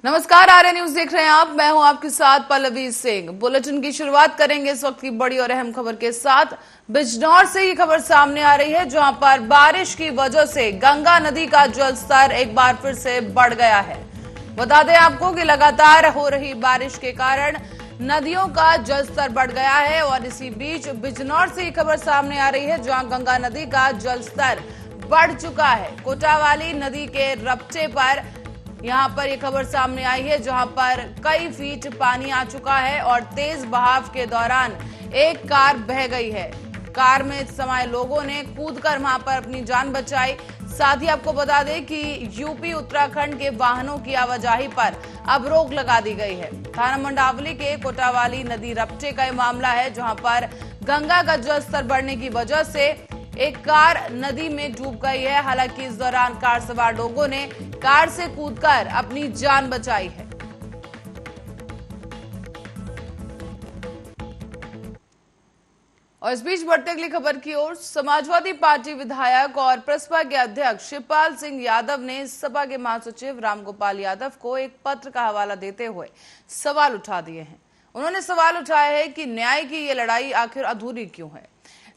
नमस्कार, आर्य न्यूज देख रहे हैं आप। मैं हूं आपके साथ पल्लवी सिंह। बुलेटिन की शुरुआत करेंगे इस वक्त की बड़ी और अहम खबर के साथ। बिजनौर से ये खबर सामने आ रही है, जहां पर बारिश की वजह से गंगा नदी का जलस्तर एक बार फिर से बढ़ गया है। बता दें आपको कि लगातार हो रही बारिश के कारण नदियों का जलस्तर बढ़ गया है और इसी बीच बिजनौर से ये खबर सामने आ रही है, जहां गंगा नदी का जलस्तर बढ़ चुका है। कोटावाली नदी के रपटे पर यहां पर यह खबर सामने आई है, जहां पर कई फीट पानी आ चुका है और तेज बहाव के दौरान एक कार बह गई है। कार में समाये लोगों ने कूदकर वहां पर अपनी जान बचाई। साथ ही आपको बता दें कि यूपी उत्तराखंड के वाहनों की आवाजाही पर अब रोक लगा दी गई है। थाना मंडावली के कोटावाली नदी रपटे का यह मामला है, जहां पर गंगा का जलस्तर बढ़ने की वजह से एक कार नदी में डूब गई है। हालांकि इस दौरान कार सवार लोगों ने कार से कूदकर अपनी जान बचाई है। और इस बीच बढ़ते अगली खबर की ओर, समाजवादी पार्टी विधायक और प्रसपा के अध्यक्ष शिवपाल सिंह यादव ने सपा के महासचिव रामगोपाल यादव को एक पत्र का हवाला देते हुए सवाल उठा दिए हैं। उन्होंने सवाल उठाया है कि न्याय की ये लड़ाई आखिर अधूरी क्यों है।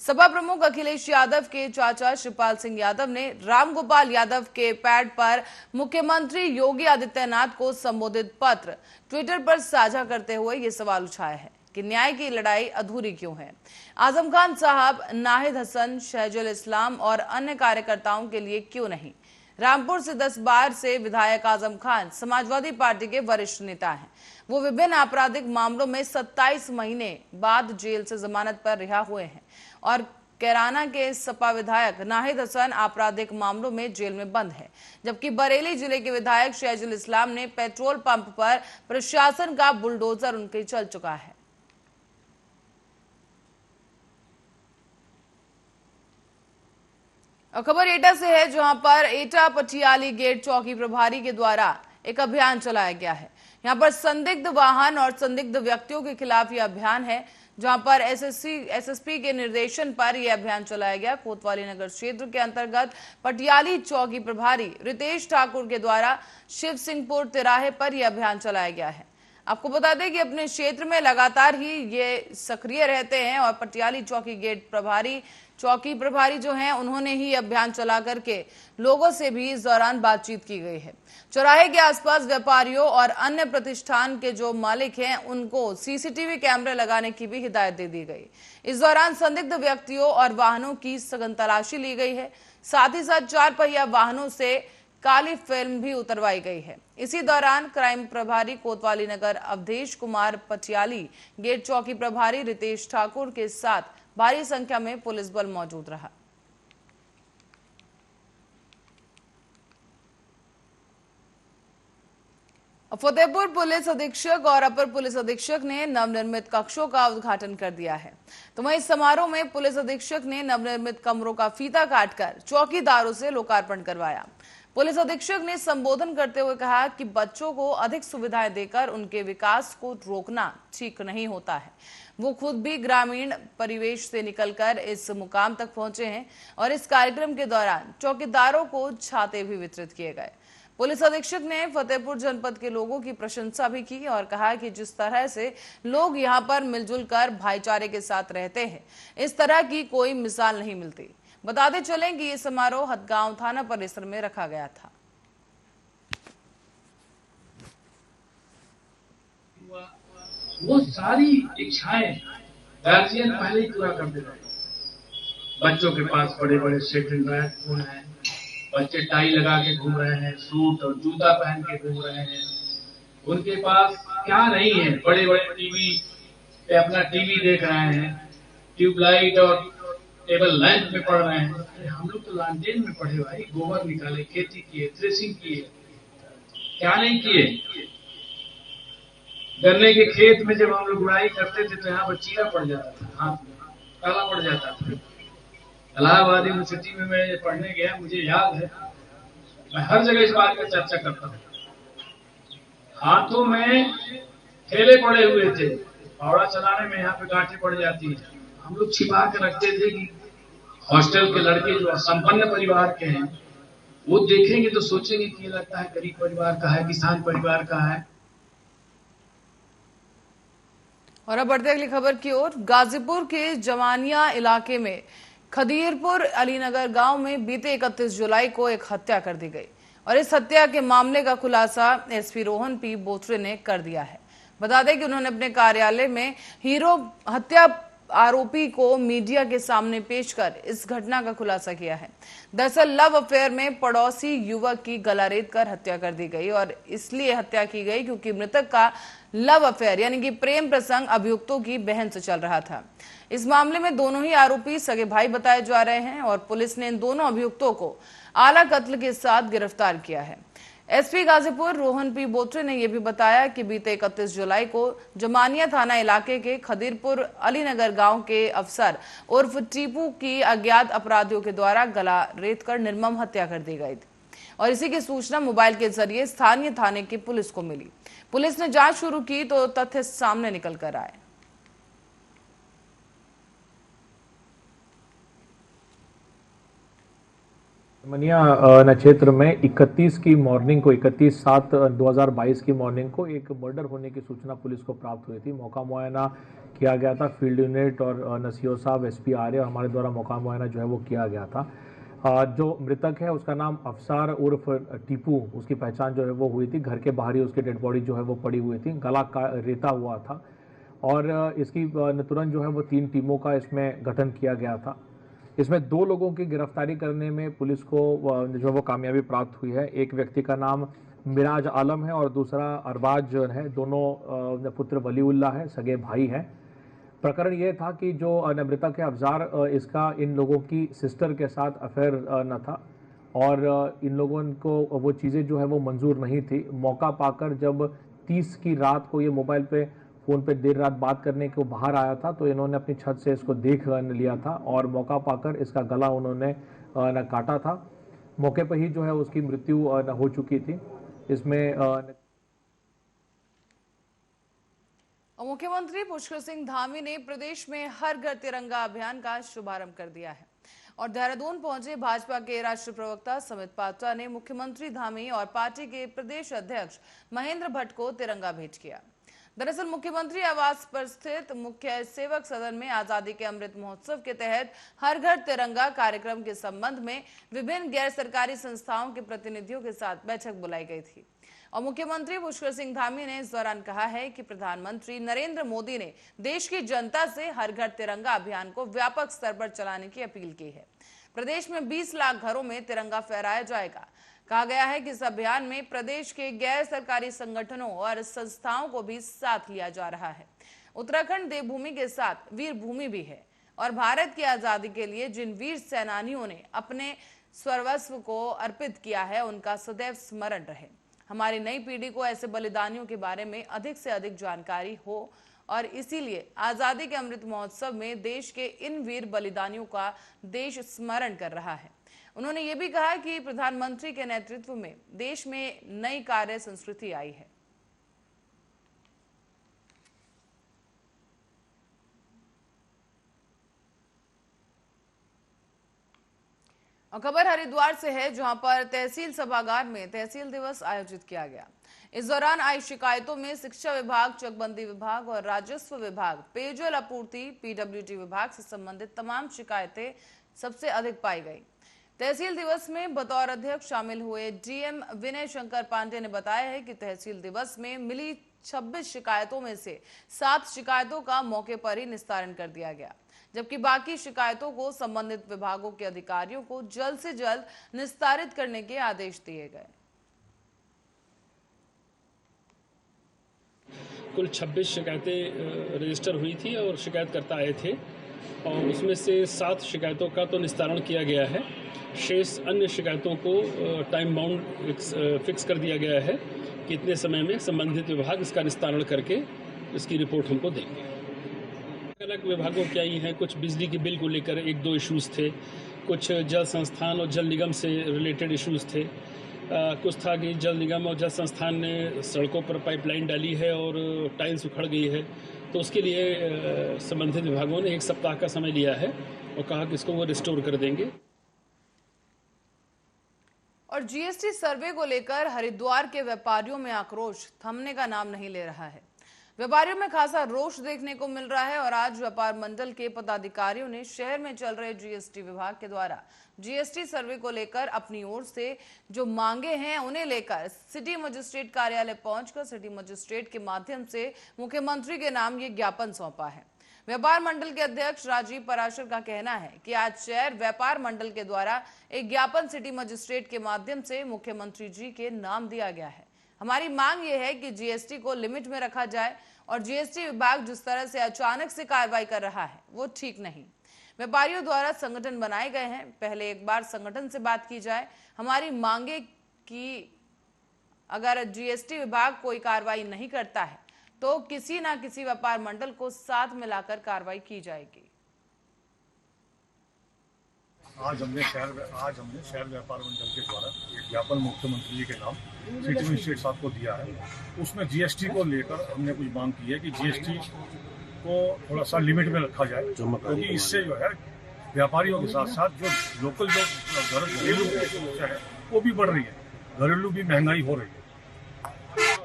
सपा प्रमुख अखिलेश यादव के चाचा शिवपाल सिंह यादव ने रामगोपाल यादव के पैड पर मुख्यमंत्री योगी आदित्यनाथ को संबोधित पत्र ट्विटर पर साझा करते हुए ये सवाल उठाया है कि न्याय की लड़ाई अधूरी क्यों है। आजम खान साहब, नाहिद हसन, शहजुल इस्लाम और अन्य कार्यकर्ताओं के लिए क्यों नहीं। रामपुर से 10 बार से विधायक आजम खान समाजवादी पार्टी के वरिष्ठ नेता हैं। वो विभिन्न आपराधिक मामलों में 27 महीने बाद जेल से जमानत पर रिहा हुए हैं और कैराना के सपा विधायक नाहिद हसन आपराधिक मामलों में जेल में बंद है, जबकि बरेली जिले के विधायक शहजुल इस्लाम ने पेट्रोल पंप पर प्रशासन का बुलडोजर उनके चल चुका है। और खबर एटा से है, जहां पर एटा पटियाली गेट चौकी प्रभारी के द्वारा एक अभियान चलाया गया है। यहां पर संदिग्ध वाहन और संदिग्ध व्यक्तियों के खिलाफ यह अभियान है, जहां पर एसएसपी के निर्देशन पर यह अभियान चलाया गया। कोतवाली नगर क्षेत्र के अंतर्गत पटियाली चौकी प्रभारी रितेश ठाकुर के द्वारा शिव सिंहपुर तिराहे पर यह अभियान चलाया गया है। आपको बता दें कि अपने क्षेत्र में लगातार ही ये सक्रिय रहते हैं और पटियाली चौकी प्रभारी जो हैं, उन्होंने ही अभियान चला करके लोगों से भी इस दौरान बातचीत की गई है। चौराहे के आसपास व्यापारियों और अन्य प्रतिष्ठान के जो मालिक हैं, उनको सीसीटीवी कैमरे लगाने की भी हिदायत दे दी गई। इस दौरान संदिग्ध व्यक्तियों और वाहनों की सघन तलाशी ली गई है। साथ ही साथ 4 पहिया वाहनों से काली फिल्म भी उतरवाई गई है। इसी दौरान क्राइम प्रभारी कोतवाली नगर अवधेश कुमार, पटियाली गेट चौकी प्रभारी रितेश ठाकुर के साथ भारी संख्या में पुलिस बल मौजूद रहा। फतेहपुर पुलिस अधीक्षक और अपर पुलिस अधीक्षक ने नवनिर्मित कक्षों का उद्घाटन कर दिया है। तो वहीं समारोह में पुलिस अधीक्षक ने नवनिर्मित कमरों का फीता काटकर चौकीदारों से लोकार्पण करवाया। पुलिस अधीक्षक ने संबोधन करते हुए कहा कि बच्चों को अधिक सुविधाएं देकर उनके विकास को रोकना ठीक नहीं होता है। वो खुद भी ग्रामीण परिवेश से निकलकर इस मुकाम तक पहुंचे हैं और इस कार्यक्रम के दौरान चौकीदारों को छाते भी वितरित किए गए। पुलिस अधीक्षक ने फतेहपुर जनपद के लोगों की प्रशंसा भी की और कहा कि जिस तरह से लोग यहां पर मिलजुल कर भाईचारे के साथ रहते हैं, इस तरह की कोई मिसाल नहीं मिलती। बताते चलें कि ये समारोह हदगांव थाना परिसर में रखा गया था। वो सारी इच्छाएं गार्जियन पहले ही पूरा कर देते हैं। बच्चों के पास बड़े बड़े सेकंड बैग फोन है, बच्चे टाई लगा के घूम रहे हैं, सूट और जूता पहन के घूम रहे हैं। उनके पास क्या नहीं है, बड़े बड़े टीवी पे अपना टीवी देख रहे हैं, ट्यूबलाइट और टेबल लैंप में पढ़ रहे हैं। अरे हम लोग तो लालटेन में पढ़े भाई, गोबर निकाले, खेती किए, थ्रेसिंग किए, क्या नहीं किए। गन्ने के खेत में जब हम लोग गुड़ाई करते थे तो यहाँ पर चीरा पड़ जाता था, हाथ में काला पड़ जाता था। इलाहाबाद यूनिवर्सिटी में मैं पढ़ने गया, मुझे याद है, मैं हर जगह इस बात पर चर्चा करता हूँ। हाथों में थैले पड़े हुए थे, फावड़ा चलाने में यहाँ पे गांठें पड़ जाती है। हम लोग छिपा के रखते थे कि हॉस्टल के लड़के जो संपन्न परिवार के हैं वो देखेंगे तो सोचेंगे कि ये लगता है गरीब परिवार का है, किसान परिवार का है। और अब बढ़ते अगली खबर की ओर। गाजीपुर के जमानिया इलाके में खदीरपुर अलीनगर गांव में बीते 31 जुलाई को एक हत्या कर दी गई और इस हत्या के मामले का खुलासा एसपी रोहन पी बोथरे ने कर दिया है। बता दें कि उन्होंने अपने कार्यालय में हीरो हत्या आरोपी को मीडिया के सामने पेश कर इस घटना का खुलासा किया है। दरअसल लव अफेयर में पड़ोसी युवक की गला रेत कर हत्या कर दी गई और इसलिए हत्या की गई क्योंकि मृतक का लव अफेयर यानी कि प्रेम प्रसंग अभियुक्तों की बहन से चल रहा था। इस मामले में दोनों ही आरोपी सगे भाई बताए जा रहे हैं और पुलिस ने इन दोनों अभियुक्तों को आला कत्ल के साथ गिरफ्तार किया है। एसपी गाजीपुर रोहन पी बोथरे ने यह भी बताया कि बीते 31 जुलाई को जमानिया थाना इलाके के खदीरपुर अलीनगर गांव के अफसर उर्फ टीपू की अज्ञात अपराधियों के द्वारा गला रेत कर निर्मम हत्या कर दी गई थी और इसी की सूचना मोबाइल के जरिए स्थानीय थाने की पुलिस को मिली। पुलिस ने जांच शुरू की तो तथ्य सामने निकल कर आए। मनिया क्षेत्र में 31 की मॉर्निंग को 31/7/2022 की मॉर्निंग को एक मर्डर होने की सूचना पुलिस को प्राप्त हुई थी। मौका मुआयना किया गया था। फील्ड यूनिट और नसीहो साहब एसपी आ रहे और हमारे द्वारा मौका मुआयना जो है वो किया गया था। जो मृतक है उसका नाम अफसार उर्फ टीपू, उसकी पहचान जो है वो हुई थी। घर के बाहर ही उसकी डेड बॉडी जो है वो पड़ी हुई थी, गला का रेता हुआ था और इसकी तुरंत जो है वो 3 टीमों का इसमें गठन किया गया था। इसमें 2 लोगों की गिरफ्तारी करने में पुलिस को जो है वो कामयाबी प्राप्त हुई है। एक व्यक्ति का नाम मिराज आलम है और दूसरा अरबाज जो है। दोनों पुत्र वलीउल्लाह है, सगे भाई हैं। प्रकरण ये था कि जो मृतक है अफजार, इसका इन लोगों की सिस्टर के साथ अफेयर न था और इन लोगों को वो चीज़ें जो है वो मंजूर नहीं थी। मौका पाकर जब 30 की रात को ये मोबाइल पे फ़ोन पे देर रात बात करने को बाहर आया था तो इन्होंने अपनी छत से इसको देख लिया था और मौका पाकर इसका गला उन्होंने न काटा था। मौके पर ही जो है उसकी मृत्यु न हो चुकी थी। इसमें मुख्यमंत्री पुष्कर सिंह धामी ने प्रदेश में हर घर तिरंगा अभियान का शुभारंभ कर दिया है और देहरादून पहुंचे भाजपा के राष्ट्रीय प्रवक्ता समित पात्रा ने मुख्यमंत्री धामी और पार्टी के प्रदेश अध्यक्ष महेंद्र भट्ट को तिरंगा भेंट किया। दरअसल मुख्यमंत्री आवास पर स्थित मुख्य सेवक सदन में आजादी के अमृत महोत्सव के तहत हर घर तिरंगा कार्यक्रम के संबंध में विभिन्न गैर सरकारी संस्थाओं के प्रतिनिधियों के साथ बैठक बुलाई गई थी और मुख्यमंत्री पुष्कर सिंह धामी ने इस दौरान कहा है कि प्रधानमंत्री नरेंद्र मोदी ने देश की जनता से हर घर तिरंगा अभियान को व्यापक स्तर पर चलाने की अपील की है। प्रदेश में 20 लाख घरों में तिरंगा फहराया जाएगा। कहा गया है कि इस अभियान में प्रदेश के गैर सरकारी संगठनों और संस्थाओं को भी साथ लिया जा रहा है। उत्तराखंड देवभूमि के साथ वीर भूमि भी है और भारत की आजादी के लिए जिन वीर सेनानियों ने अपने सर्वस्व को अर्पित किया है उनका सदैव स्मरण रहे। हमारी नई पीढ़ी को ऐसे बलिदानियों के बारे में अधिक से अधिक जानकारी हो और इसीलिए आजादी के अमृत महोत्सव में देश के इन वीर बलिदानियों का देश स्मरण कर रहा है। उन्होंने ये भी कहा कि प्रधानमंत्री के नेतृत्व में देश में नई कार्य संस्कृति आई है। और खबर हरिद्वार से है जहां पर तहसील सभागार में तहसील दिवस आयोजित किया गया। इस दौरान आई शिकायतों में शिक्षा विभाग, चकबंदी विभाग और राजस्व विभाग, पेयजल आपूर्ति, पीडब्ल्यूडी विभाग से संबंधित तमाम शिकायतें सबसे अधिक पाई गई। तहसील दिवस में बतौर अध्यक्ष शामिल हुए डीएम विनय शंकर पांडे ने बताया है कि तहसील दिवस में मिली 26 शिकायतों में से 7 शिकायतों का मौके पर ही निस्तारण कर दिया गया, जबकि बाकी शिकायतों को संबंधित विभागों के अधिकारियों को जल्द से जल्द निस्तारित करने के आदेश दिए गए। कुल 26 शिकायतें रजिस्टर हुई थी और शिकायतकर्ता आए थे और उसमें से 7 शिकायतों का तो निस्तारण किया गया है। शेष अन्य शिकायतों को टाइम बाउंड फिक्स कर दिया गया है कि इतने समय में संबंधित विभाग इसका निस्तारण करके इसकी रिपोर्ट हमको देंगे। अलग विभागों की आई हैं, कुछ बिजली के बिल को लेकर 1-2 इश्यूज थे, कुछ जल संस्थान और जल निगम से रिलेटेड इश्यूज थे, कुछ था कि जल निगम और जल संस्थान ने सड़कों पर पाइपलाइन डाली है और टाइल्स उखड़ गई है, तो उसके लिए संबंधित विभागों ने 1 सप्ताह का समय लिया है और कहा कि इसको वो रिस्टोर कर देंगे। और जीएसटी सर्वे को लेकर हरिद्वार के व्यापारियों में आक्रोश थमने का नाम नहीं ले रहा है। व्यापारियों में खासा रोष देखने को मिल रहा है और आज व्यापार मंडल के पदाधिकारियों ने शहर में चल रहे जीएसटी विभाग के द्वारा जीएसटी सर्वे को लेकर अपनी ओर से जो मांगे हैं उन्हें लेकर सिटी मजिस्ट्रेट कार्यालय पहुंचकर सिटी मजिस्ट्रेट के माध्यम से मुख्यमंत्री के नाम ये ज्ञापन सौंपा है। व्यापार मंडल के अध्यक्ष राजीव पराशर का कहना है कि आज शहर व्यापार मंडल के द्वारा एक ज्ञापन सिटी मजिस्ट्रेट के माध्यम से मुख्यमंत्री जी के नाम दिया गया है। हमारी मांग यह है कि जीएसटी को लिमिट में रखा जाए और जीएसटी विभाग जिस तरह से अचानक से कार्रवाई कर रहा है वो ठीक नहीं। व्यापारियों द्वारा संगठन बनाए गए हैं, पहले एक बार संगठन से बात की जाए। हमारी मांगे कि अगर जीएसटी विभाग कोई कार्रवाई नहीं करता है तो किसी ना किसी व्यापार मंडल को साथ मिलाकर कार्रवाई की जाएगी। आज हमने शहर व्यापार मंडल के द्वारा एक ज्ञापन मुख्यमंत्री जी के नाम सिटी मजिस्ट्रेट साहब को दिया है। उसमें जीएसटी को लेकर हमने कुछ मांग की है कि जीएसटी को थोड़ा सा लिमिट में रखा जाए, क्योंकि इससे जो है व्यापारियों के साथ साथ जो लोकल जो घरेलू है वो भी बढ़ रही है, घरेलू भी महंगाई हो रही है।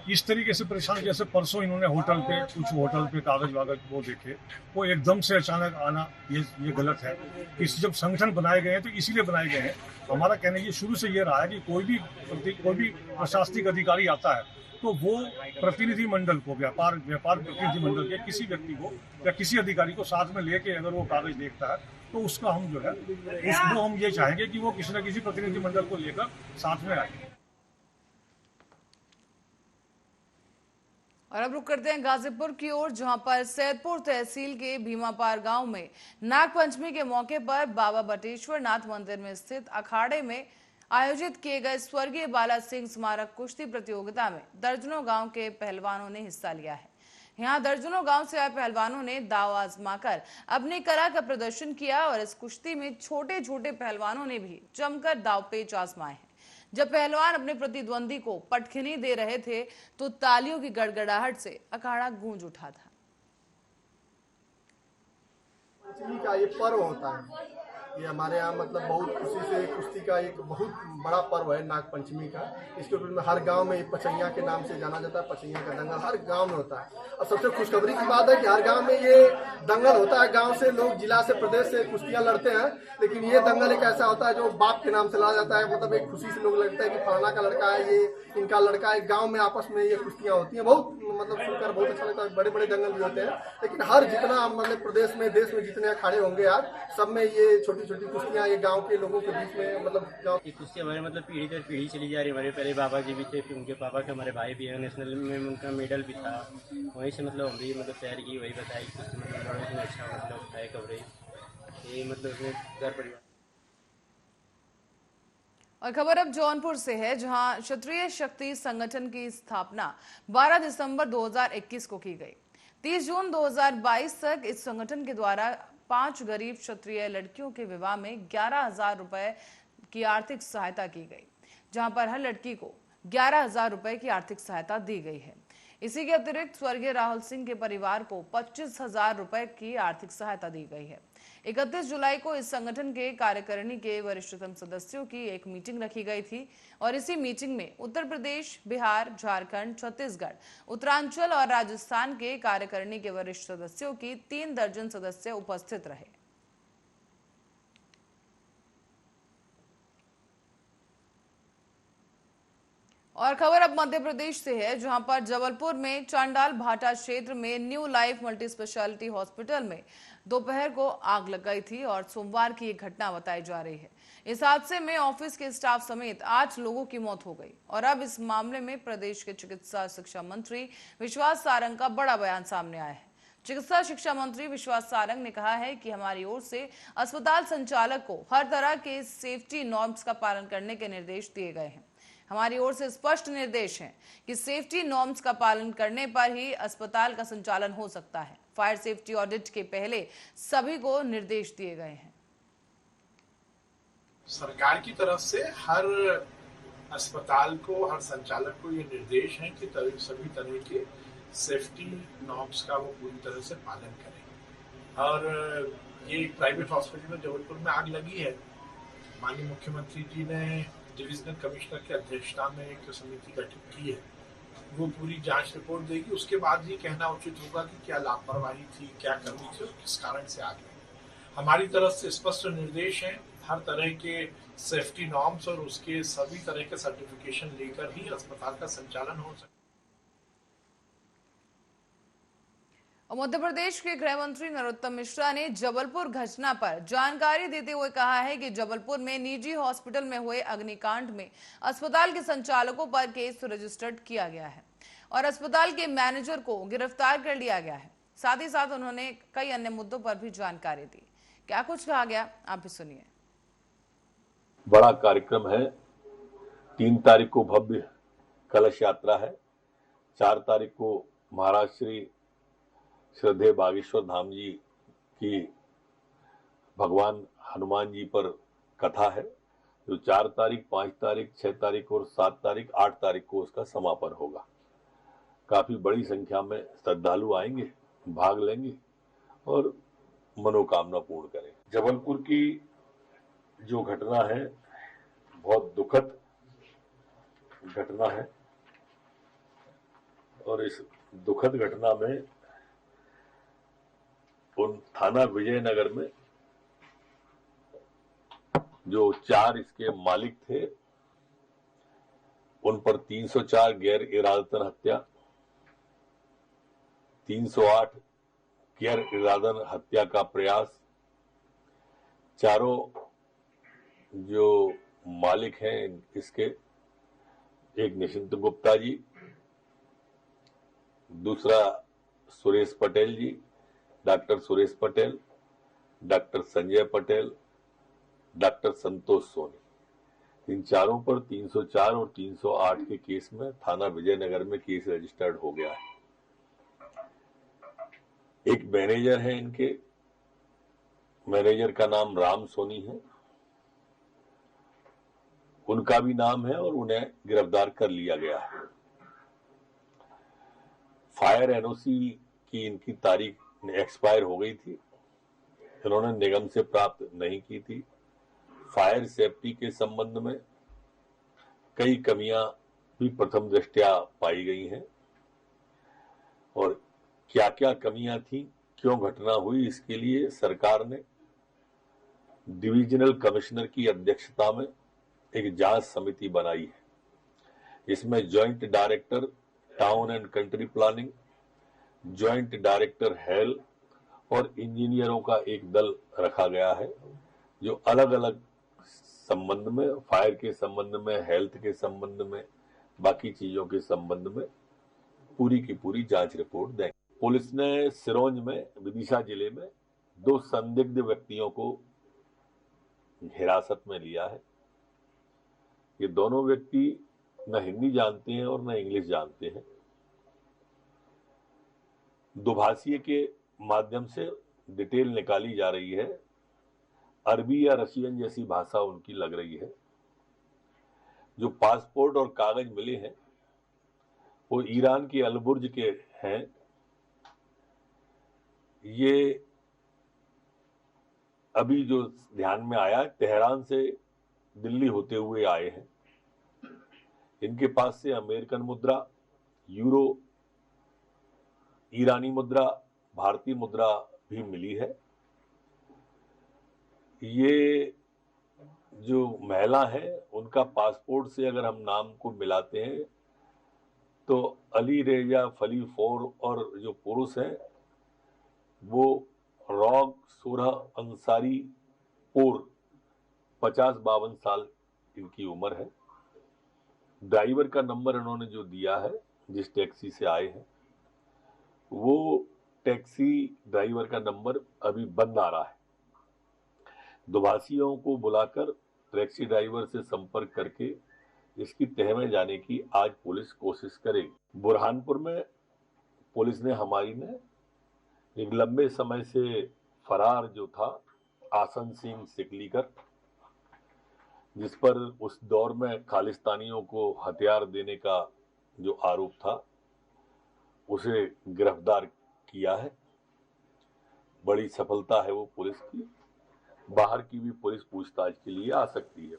इस तरीके से परेशान, जैसे परसों इन्होंने कुछ होटल पे कागज वागज वो देखे, वो एकदम से अचानक आना ये गलत है। जब संगठन बनाए गए हैं तो इसीलिए बनाए गए हैं। हमारा कहने की शुरू से ये रहा है कि कोई भी प्रशासनिक अधिकारी आता है तो वो प्रतिनिधि मंडल को व्यापार प्रतिनिधि मंडल के किसी व्यक्ति को या किसी अधिकारी को साथ में लेके अगर वो कागज देखता है तो उसका हम जो है उसको हम ये चाहेंगे कि वो किसी न किसी प्रतिनिधि मंडल को लेकर साथ में आए। और अब रुक करते हैं गाजीपुर की ओर, जहां पर सैदपुर तहसील के भीमापार गांव में नागपंचमी के मौके पर बाबा बटेश्वर नाथ मंदिर में स्थित अखाड़े में आयोजित किए गए स्वर्गीय बाला सिंह स्मारक कुश्ती प्रतियोगिता में दर्जनों गांव के पहलवानों ने हिस्सा लिया है। यहां दर्जनों गांव से आए पहलवानों ने दाव आजमाकर अपनी कला का प्रदर्शन किया और इस कुश्ती में छोटे छोटे पहलवानों ने भी जमकर दाव पेच आजमाए हैं। जब पहलवान अपने प्रतिद्वंदी को पटखनी दे रहे थे तो तालियों की गड़गड़ाहट से अखाड़ा गूंज उठा था। पंचमी का ये पर्व होता है, ये हमारे यहाँ मतलब बहुत खुशी से कुश्ती का एक बहुत बड़ा पर्व है नाग पंचमी का। इसके ऊपर में हर गांव में पचैया के नाम से जाना जाता है। पचैया का दंगल हर गांव में होता है और सबसे खुशखबरी की बात है कि हर गांव में ये दंगल होता है। गांव से लोग जिला से प्रदेश से कुश्तियां लड़ते हैं, लेकिन ये दंगल एक ऐसा होता है जो बाप के नाम से लड़ा जाता है। मतलब एक खुशी से लोग लगता है कि फलाना का लड़का है, ये इनका लड़का है। गाँव में आपस में ये कुश्तियां होती हैं, बहुत मतलब सुनकर बहुत अच्छा लगता है। बड़े बड़े दंगल भी होते हैं, लेकिन हर जितना मतलब प्रदेश में देश में जितने अखाड़े होंगे आज सब में ये छोटी छोटी कुश्तियां ये गांव के लोगों के बीच में मतलब गांव की कुश्ती हमारे मतलब पीढ़ी दर पीढ़ी चली जा रही है। हमारे पहले बाबा जी भी थे, फिर उनके पापा के हमारे भाई भी हैं, नेशनल में उनका मेडल भी था। वहीं से मतलब हम भी मतलब तैयारी की, वही बताई कुश्ती मतलब अच्छा मतलब है कवरेज ये मतलब अपने घर परिवार। और खबर अब जौनपुर से है, जहां क्षत्रिय शक्ति संगठन की स्थापना 12 दिसंबर 2021 को की गई। 30 जून 2022 तक इस संगठन के द्वारा 5 गरीब क्षत्रिय लड़कियों के विवाह में 11,000 रुपए की आर्थिक सहायता की गई, जहां पर हर लड़की को 11,000 रुपए की आर्थिक सहायता दी गई है। इसी के अतिरिक्त स्वर्गीय राहुल सिंह के परिवार को 25,000 रुपए की आर्थिक सहायता दी गई है। 31 जुलाई को इस संगठन के कार्यकारिणी के वरिष्ठतम सदस्यों की एक मीटिंग रखी गई थी और इसी मीटिंग में उत्तर प्रदेश, बिहार, झारखंड, छत्तीसगढ़, उत्तरांचल और राजस्थान के कार्यकारिणी के वरिष्ठ सदस्यों की 3 दर्जन सदस्य उपस्थित रहे। और खबर अब मध्य प्रदेश से है, जहां पर जबलपुर में चांडाल भाटा क्षेत्र में new life multi speciality hospital में दोपहर को आग लग गई थी और सोमवार की एक घटना बताई जा रही है। इस हादसे में ऑफिस के स्टाफ समेत 8 लोगों की मौत हो गई और अब इस मामले में प्रदेश के चिकित्सा शिक्षा मंत्री विश्वास सारंग का बड़ा बयान सामने आया है। चिकित्सा शिक्षा मंत्री विश्वास सारंग ने कहा है कि हमारी ओर से अस्पताल संचालक को हर तरह के सेफ्टी नॉर्म्स का पालन करने के निर्देश दिए गए हैं। हमारी ओर से स्पष्ट निर्देश हैं कि सेफ्टी नॉर्म्स का पालन करने पर ही अस्पताल का संचालन हो सकता है। फायर सेफ्टी ऑडिट के पहले सभी को निर्देश दिए गए हैं। सरकार की तरफ से हर अस्पताल को, हर संचालक को ये निर्देश है कि सभी तरह के सेफ्टी नॉर्म्स का वो पूरी तरह से पालन करें। और ये प्राइवेट हॉस्पिटल में जबलपुर में आग लगी है, माननीय मुख्यमंत्री जी ने डिविजनल कमिश्नर की अध्यक्षता में एक समिति गठित की है, वो पूरी जांच रिपोर्ट देगी। उसके बाद ही कहना उचित होगा कि क्या लापरवाही थी, क्या कमी थी और किस कारण से आ गई। हमारी तरफ से स्पष्ट निर्देश हैं, हर तरह के सेफ्टी नॉर्म्स और उसके सभी तरह के सर्टिफिकेशन लेकर ही अस्पताल का संचालन हो सकता है। मध्य प्रदेश के गृह मंत्री नरोत्तम मिश्रा ने जबलपुर घटना पर जानकारी देते हुए कहा है कि जबलपुर में निजी हॉस्पिटल में हुए अग्निकांड में अस्पताल के संचालकों पर केस रजिस्टर्ड किया गया है और अस्पताल के मैनेजर को गिरफ्तार कर लिया गया है। साथ ही साथ उन्होंने कई अन्य मुद्दों पर भी जानकारी दी। क्या कुछ कहा गया, आप भी सुनिए। बड़ा कार्यक्रम है। 3 तारीख को भव्य कलश यात्रा है। 4 तारीख को महाराज श्री श्रद्धेय बागेश्वर धाम जी की भगवान हनुमान जी पर कथा है, जो 4 तारीख, 5 तारीख, 6 तारीख और 7 तारीख, 8 तारीख को उसका समापन होगा। काफी बड़ी संख्या में श्रद्धालु आएंगे, भाग लेंगे और मनोकामना पूर्ण करेंगे। जबलपुर की जो घटना है बहुत दुखद घटना है और इस दुखद घटना में उन थाना विजयनगर में जो 4 इसके मालिक थे उन पर 304 गैर इरादतन हत्या, 308 गैर इरादतन हत्या का प्रयास, चारों जो मालिक हैं इसके, एक निशिंत गुप्ता जी, दूसरा Suresh Patel ji, doctor Suresh Patel, doctor Sanjay Patel, doctor Santosh Soni, इन चारों पर 304 और 308 के केस में थाना विजयनगर में केस रजिस्टर्ड हो गया है। एक मैनेजर है इनके, मैनेजर का नाम राम सोनी है, उनका भी नाम है और उन्हें गिरफ्तार कर लिया गया है। फायर एनओसी की इनकी तारीख एक्सपायर हो गई थी, इन्होंने निगम से प्राप्त नहीं की थी। फायर सेफ्टी के संबंध में कई कमियां भी प्रथम दृष्टया पाई गई हैं और क्या क्या कमियां थी, क्यों घटना हुई, इसके लिए सरकार ने डिविजनल कमिश्नर की अध्यक्षता में एक जांच समिति बनाई है। इसमें joint director town and country planning, joint director health और इंजीनियरों का एक दल रखा गया है, जो अलग अलग संबंध में, फायर के संबंध में, हेल्थ के संबंध में, बाकी चीजों के संबंध में पूरी की पूरी जांच रिपोर्ट देंगे। पुलिस ने सिरोंज में, विदिशा जिले में 2 संदिग्ध व्यक्तियों को हिरासत में लिया है। ये दोनों व्यक्ति न हिंदी जानते हैं और न इंग्लिश जानते हैं। दुभाषीय के माध्यम से डिटेल निकाली जा रही है, अरबी या रशियन जैसी भाषा उनकी लग रही है। जो पासपोर्ट और कागज मिले हैं वो ईरान के अलबुर्ज के हैं। ये अभी जो ध्यान में आया, तेहरान से दिल्ली होते हुए आए हैं। इनके पास से अमेरिकन मुद्रा, यूरो, ईरानी मुद्रा, भारतीय मुद्रा भी मिली है। ये जो महिला है उनका पासपोर्ट से अगर हम नाम को मिलाते हैं तो अली रेजा फली फोर, और जो पुरुष हैं वो रॉग सुरह अंसारी पोर, 50-52 साल इनकी उम्र है। ड्राइवर का नंबर इन्होंने जो दिया है, जिस टैक्सी से आए हैं, वो टैक्सी ड्राइवर का नंबर अभी बंद आ रहा है। दुभाषियों को बुलाकर टैक्सी ड्राइवर से संपर्क करके इसकी तह में जाने की आज पुलिस कोशिश करेगी। बुरहानपुर में पुलिस ने हमारी ने एक लंबे समय से फरार जो था आसन सिंह सिकलीकर, जिस पर उस दौर में खालिस्तानियों को हथियार देने का जो आरोप था, उसे गिरफ्तार किया है। बड़ी सफलता है वो पुलिस की। बाहर की भी पुलिस पूछताछ के लिए आ सकती है।